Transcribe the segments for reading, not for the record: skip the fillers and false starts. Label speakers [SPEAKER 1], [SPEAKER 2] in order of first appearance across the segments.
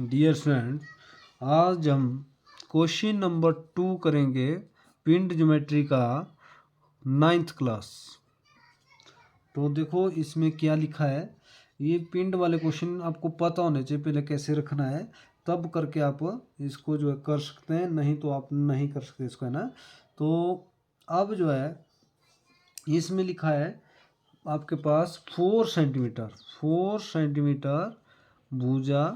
[SPEAKER 1] Dear friend, आज हम question number 2 करेंगे पिंड ज्योमेट्री का 9th क्लास। तो देखो इसमें क्या लिखा है। ये पिंड वाले क्वेश्चन आपको पता होने चाहिए पहले कैसे रखना है, तब करके आप इसको जो है कर सकते हैं, नहीं तो आप नहीं कर सकते इसको, है ना। तो अब जो है इसमें लिखा है आपके पास 4 सेंटीमीटर भुजा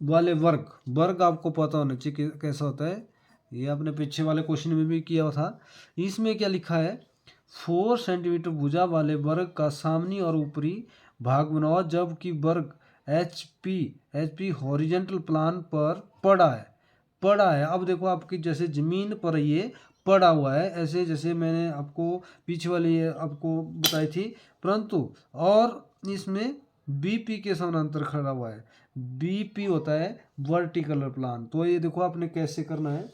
[SPEAKER 1] वाले वर्ग वर्ग आपको पता होना चाहिए कि कैसा होता है। ये आपने पीछे वाले क्वेश्चन में भी किया था। इसमें क्या लिखा है, 4 सेंटीमीटर भुजा वाले वर्ग का सामनी और ऊपरी भाग बनाओ जबकि वर्ग एच पी हॉरिजेंटल प्लान पर पड़ा है। अब देखो आपकी जैसे जमीन पर ये पड़ा हुआ है, ऐसे जैसे मैंने आपको पीछे वाली ये आपको बताई थी, परंतु और इसमें बीपी के समानांतर खड़ा हुआ है। बीपी होता है वर्टिकल प्लान। तो ये देखो आपने कैसे करना है।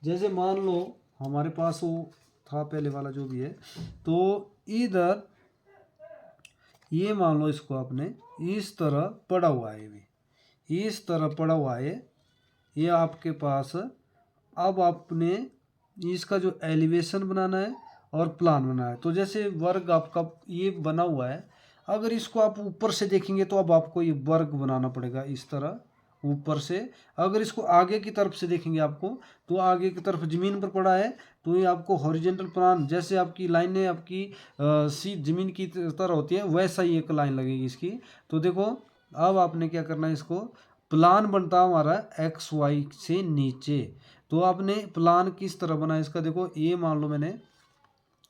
[SPEAKER 1] जैसे मान लो हमारे पास वो था पहले वाला जो भी है, तो इधर ये मान लो इसको आपने इस तरह पड़ा हुआ है, ये भी इस तरह पड़ा हुआ है ये आपके पास। अब आपने इसका जो एलिवेशन बनाना है और प्लान बनाना है। तो जैसे वर्ग आपका ये बना हुआ है, अगर इसको आप ऊपर से देखेंगे तो अब आपको ये वर्ग बनाना पड़ेगा इस तरह ऊपर से। अगर इसको आगे की तरफ से देखेंगे आपको, तो आगे की तरफ जमीन पर पड़ा है, तो ये आपको हॉरिजेंटल प्लान, जैसे आपकी लाइनें आपकी सी जमीन की तरह होती है, वैसा ही एक लाइन लगेगी इसकी। तो देखो अब आपने क्या करना है, इसको प्लान बनता है हमारा एक्स वाई से नीचे। तो आपने प्लान किस तरह बना है इसका, देखो ये मान लो मैंने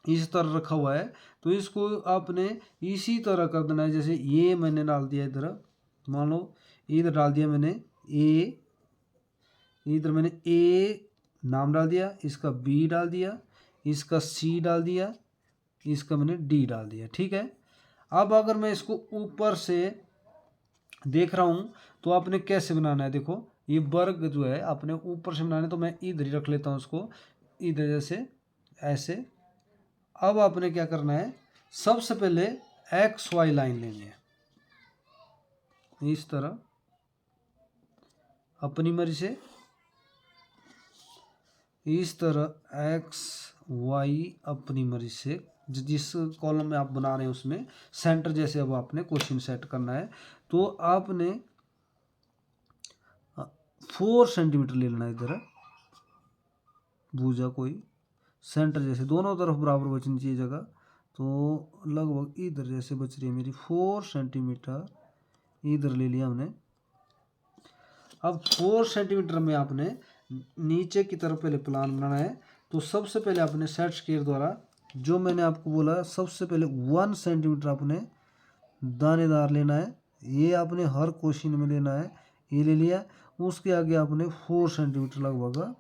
[SPEAKER 1] इस तरह रखा हुआ है, तो इसको आपने इसी तरह कर देना है। जैसे ये मैंने डाल दिया इधर, मान लो इधर डाल दिया मैंने ए, इधर मैंने ए नाम डाल दिया, इसका बी डाल दिया, इसका सी डाल दिया, इसका मैंने डी डाल दिया। ठीक है। अब अगर मैं इसको ऊपर से देख रहा हूँ तो आपने कैसे बनाना है, देखो ये वर्ग जो है आपने ऊपर से बनाना है, तो मैं इधर ही रख लेता हूँ उसको, इधर जैसे ऐसे। अब आपने क्या करना है, सबसे पहले एक्स वाई लाइन लेनी है इस तरह अपनी मर्जी से, इस तरह एक्स वाई अपनी मर्जी से जिस कॉलम में आप बना रहे हैं उसमें सेंटर जैसे अब आपने क्वेश्चन सेट करना है। तो आपने 4 सेंटीमीटर ले लेना इधर भुजा, कोई सेंटर जैसे दोनों तरफ बराबर बचनी चाहिए जगह। तो लगभग इधर जैसे बच रही है मेरी 4 सेंटीमीटर, इधर ले लिया हमने। अब 4 सेंटीमीटर में आपने नीचे की तरफ पहले प्लान बनाना है। तो सबसे पहले आपने सेट स्क्वायर द्वारा, जो मैंने आपको बोला, सबसे पहले 1 सेंटीमीटर आपने दानेदार लेना है। ये आपने हर क्वेश्चन में लेना है, ये ले लिया। उसके आगे आपने 4 सेंटीमीटर लगभग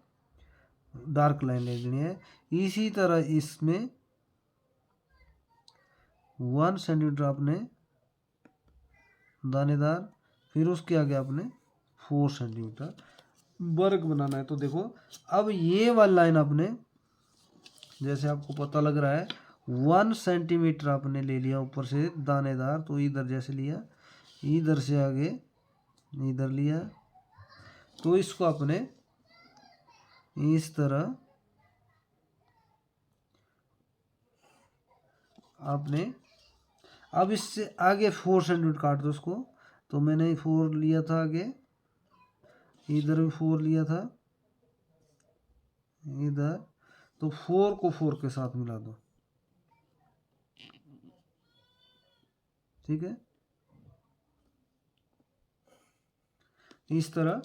[SPEAKER 1] डार्क लाइन ले लेनी है। इसी तरह इसमें 1 सेंटीमीटर आपने दानेदार, फिर उसके आगे आपने 4 सेंटीमीटर वर्ग बनाना है। तो देखो अब ये वाली लाइन आपने, जैसे आपको पता लग रहा है, 1 सेंटीमीटर आपने ले लिया ऊपर से दानेदार, तो इधर जैसे लिया, इधर से आगे इधर लिया, तो इसको आपने इस तरह आपने, अब इससे आगे 4 सेंटीमीटर काट दो उसको। तो मैंने 4 लिया था आगे, इधर भी 4 लिया था इधर, तो 4 को 4 के साथ मिला दो। ठीक है, इस तरह।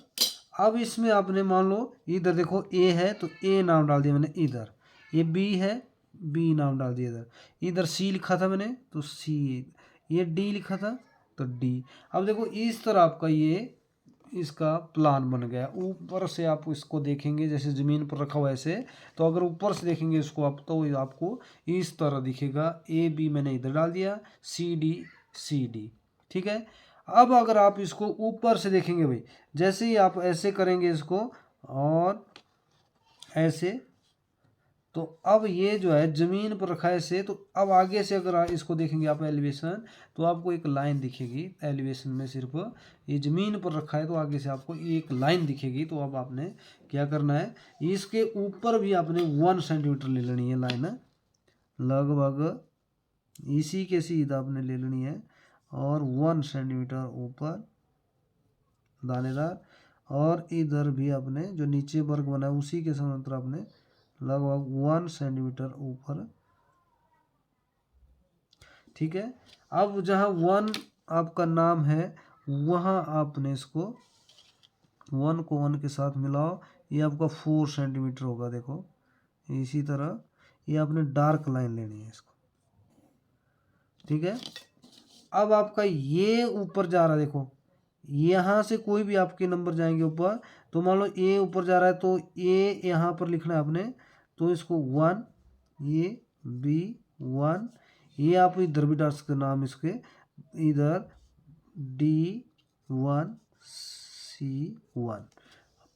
[SPEAKER 1] अब इसमें आपने मान लो इधर देखो ए है, तो ए नाम डाल दिया मैंने इधर, ये बी है, बी नाम डाल दिया इधर, इधर सी लिखा था मैंने तो सी, ये डी लिखा था तो डी। अब देखो इस तरह आपका ये इसका प्लान बन गया। ऊपर से आप इसको देखेंगे जैसे ज़मीन पर रखा हुआ है ऐसे, तो अगर ऊपर से देखेंगे इसको आप, तो आपको इस तरह दिखेगा। ए बी मैंने इधर डाल दिया, सी डी। ठीक है। अब अगर आप इसको ऊपर से देखेंगे भाई, जैसे ही आप ऐसे करेंगे इसको और ऐसे, तो अब ये जो है ज़मीन पर रखा है ऐसे, तो अब आगे से अगर इसको देखेंगे आप एलिवेशन, तो आपको एक लाइन दिखेगी एलिवेशन में। सिर्फ ये ज़मीन पर रखा है तो आगे से आपको एक लाइन दिखेगी। तो अब आपने क्या करना है, इसके ऊपर भी आपने 1 सेंटीमीटर ले लेनी है लाइन, लगभग इसी के सीधा आपने ले लेनी है, और 1 सेंटीमीटर ऊपर दानेदार, और इधर भी आपने जो नीचे वर्ग बना है उसी के समांतर आपने लगभग 1 सेंटीमीटर ऊपर। ठीक है, अब जहाँ 1 आपका नाम है वहाँ आपने इसको 1 को 1 के साथ मिलाओ, ये आपका 4 सेंटीमीटर होगा। देखो इसी तरह ये आपने डार्क लाइन लेनी है इसको। ठीक है, अब आपका ये ऊपर जा रहा है, देखो यहाँ से कोई भी आपके नंबर जाएंगे ऊपर, तो मान लो ए ऊपर जा रहा है तो ए यहाँ पर लिखना है आपने, तो इसको 1, ये बी 1, ये आप इधर भी डाल सकते नाम इसके, इधर D1 C1,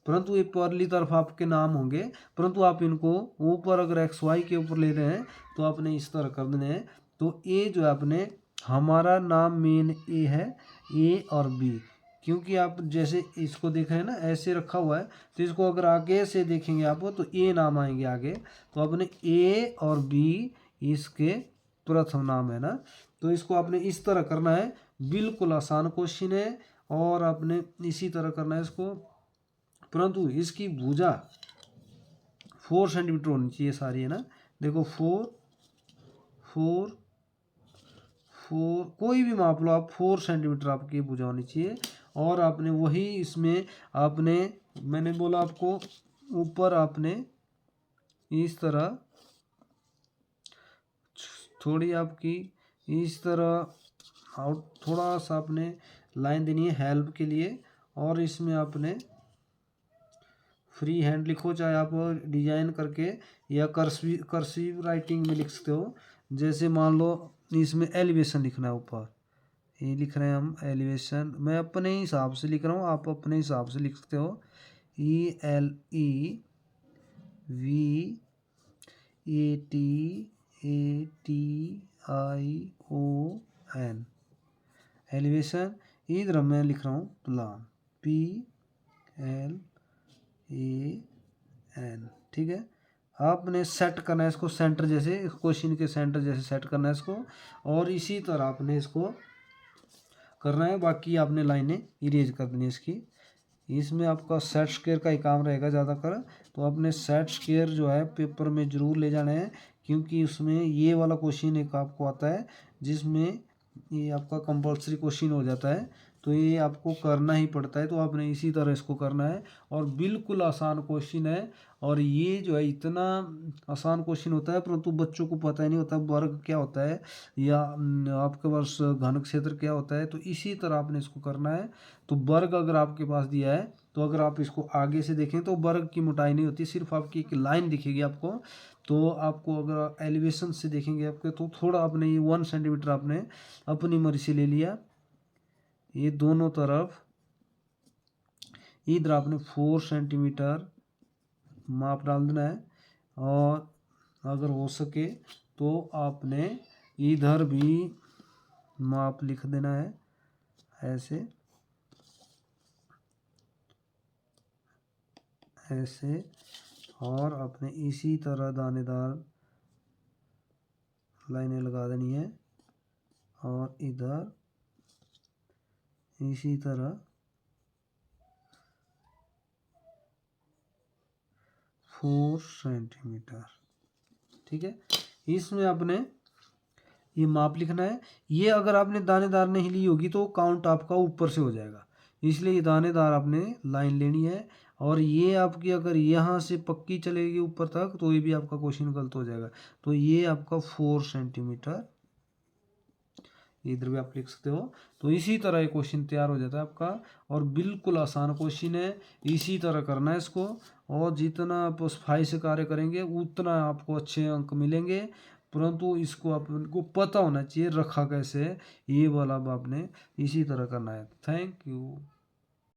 [SPEAKER 1] परंतु ये परली तरफ आपके नाम होंगे, परंतु आप इनको ऊपर अगर XY के ऊपर ले रहे हैं तो आपने इस तरह कर देने हैं। तो ए जो है अपने हमारा नाम मेन ए है, ए और बी, क्योंकि आप जैसे इसको देख रहे हैं ना ऐसे रखा हुआ है, तो इसको अगर आगे से देखेंगे आप तो ए नाम आएंगे आगे, तो अपने ए और बी इसके प्रथम नाम है ना। तो इसको आपने इस तरह करना है, बिल्कुल आसान क्वेश्चन है, और आपने इसी तरह करना है इसको, परंतु इसकी भुजा 4 सेंटीमीटर होनी चाहिए सारी, है ना। देखो 4 4 4, कोई भी माप लो आप, 4 सेंटीमीटर आपकी भुजा होनी चाहिए। और आपने वही इसमें आपने, मैंने बोला आपको ऊपर आपने इस तरह थोड़ी आपकी इस तरह आउट थोड़ा सा आपने लाइन देनी है हेल्प के लिए, और इसमें आपने फ्री हैंड लिखो, चाहे आप डिजाइन करके या कर्सिव राइटिंग में लिख सकते हो। जैसे मान लो इसमें एलिवेशन लिखना है ऊपर, ये लिख रहे हैं हम एलिवेशन, मैं अपने हिसाब से लिख रहा हूँ, आप अपने हिसाब से लिख सकते हो। ELEVATION elevation. इधर मैं लिख रहा हूँ प्लान, PLAN। ठीक है, आपने सेट करना है इसको सेंटर जैसे, क्वेश्चन के सेंटर जैसे सेट करना है इसको, और इसी तरह आपने इसको करना है। बाकी आपने लाइनें इरेज कर देनी है इसकी। इसमें आपका सेट स्क्वायर का ही काम रहेगा ज़्यादातर, तो आपने सेट स्क्वायर जो है पेपर में ज़रूर ले जाना है, क्योंकि उसमें ये वाला क्वेश्चन एक आपको आता है जिसमें ये आपका कंपल्सरी क्वेश्चन हो जाता है, तो ये आपको करना ही पड़ता है। तो आपने इसी तरह इसको करना है, और बिल्कुल आसान क्वेश्चन है। और ये जो है इतना आसान क्वेश्चन होता है, परंतु बच्चों को पता ही नहीं होता वर्ग क्या होता है, या आपके पास घन क्षेत्र क्या होता है। तो इसी तरह आपने इसको करना है। तो वर्ग अगर आपके पास दिया है, तो अगर आप इसको आगे से देखें तो वर्ग की मोटाई नहीं होती, सिर्फ आपकी एक लाइन दिखेगी आपको। तो आपको अगर एलिवेशन से देखेंगे आपके, तो थोड़ा आपने ये 1 सेंटीमीटर आपने अपनी मर्जी से ले लिया, ये दोनों तरफ इधर आपने 4 सेंटीमीटर माप डाल देना है, और अगर हो सके तो आपने इधर भी माप लिख देना है ऐसे ऐसे, और अपने इसी तरह दानेदार लाइनें लगा देनी है, और इधर इसी तरह 4 सेंटीमीटर। ठीक है, इसमें आपने ये माप लिखना है। ये अगर आपने दानेदार नहीं ली होगी तो काउंट आपका ऊपर से हो जाएगा, इसलिए ये दानेदार आपने लाइन लेनी है। और ये आपकी अगर यहाँ से पक्की चलेगी ऊपर तक तो ये भी आपका क्वेश्चन गलत हो जाएगा। तो ये आपका 4 सेंटीमीटर, इधर भी आप लिख सकते हो। तो इसी तरह ये क्वेश्चन तैयार हो जाता है आपका, और बिल्कुल आसान क्वेश्चन है। इसी तरह करना है इसको, और जितना आप सफाई से कार्य करेंगे उतना आपको अच्छे अंक मिलेंगे। परंतु इसको आपको पता होना चाहिए रखा कैसे है, ये वाला आपने इसी तरह करना है। Thank you.